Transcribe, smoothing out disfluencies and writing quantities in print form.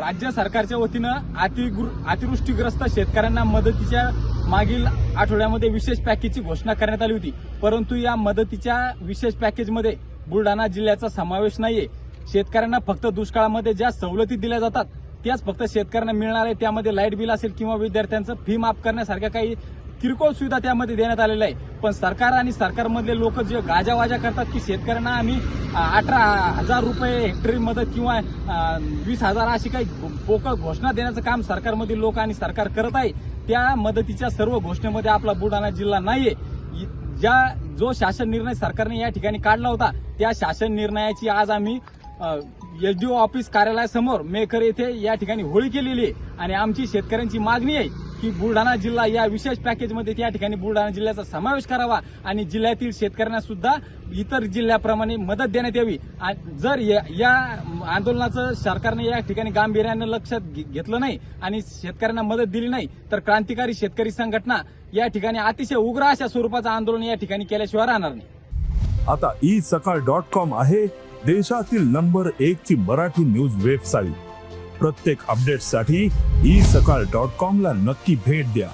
राज्य सरकारच्या वतीनं अतिवृष्टीग्रस्त शेतकऱ्यांना मदतीच्या मागील आठवड्यामध्ये विशेष पॅकेजची घोषणा करण्यात आली होती, परंतु या मदतीच्या विशेष पॅकेजमध्ये बुलढाणा जिल्ह्याचा समावेश नाहीये। शेतकऱ्यांना फक्त दुष्काळामध्ये ज्या सवलती दिल्या जातात त्याच फक्त शेतकऱ्यांना मिळणार आहे। त्यामध्ये लाईट बिल असेल किंवा विद्यार्थ्यांचं फी माफ करण्यासारख्या काही किरकोळ सुविधा त्यामध्ये देण्यात आलेल्या आहे। पण सरकार आणि सरकारमधले लोक जे गाजावाजा करतात की शेतकऱ्यांना आम्ही 18,000 रुपये हेक्टरी मदत किंवा 20,000 अशी काही पोकळ घोषणा देण्याचं काम सरकारमधील लोक आणि सरकार करत आहे, त्या मदतीच्या सर्व घोषणेमध्ये आपला बुलढाणा जिल्हा नाहीये। जो शासन निर्णय सरकारने या ठिकाणी काढला होता त्या शासन निर्णयाची आज आम्ही एसडीओ ऑफिस कार्यालयासमोर मेकर येथे या ठिकाणी होळी केलेली आहे आणि आमची शेतकऱ्यांची मागणी आहे की बुलढाणा जिल्हा या विशेष पॅकेजमध्ये त्या ठिकाणी बुलढाणा जिल्ह्याचा समावेश करावा आणि जिल्ह्यातील शेतकऱ्यांना सुद्धा इतर जिल्ह्याप्रमाणे मदत देण्यात यावी। जर या आंदोलनाचं सरकारने या ठिकाणी गांभीर्याने लक्षात घेतलं नाही आणि शेतकऱ्यांना मदत दिली नाही तर क्रांतिकारी शेतकरी संघटना या ठिकाणी अतिशय उग्र अशा स्वरूपाचं आंदोलन या ठिकाणी केल्याशिवाय राहणार नाही। आता isakal.com आहे देशातील नंबर 1 ची मराठी न्यूज वेबसाईट। प्रत्येक अपडेटसाठी isakal.com ला नक्की भेट द्या।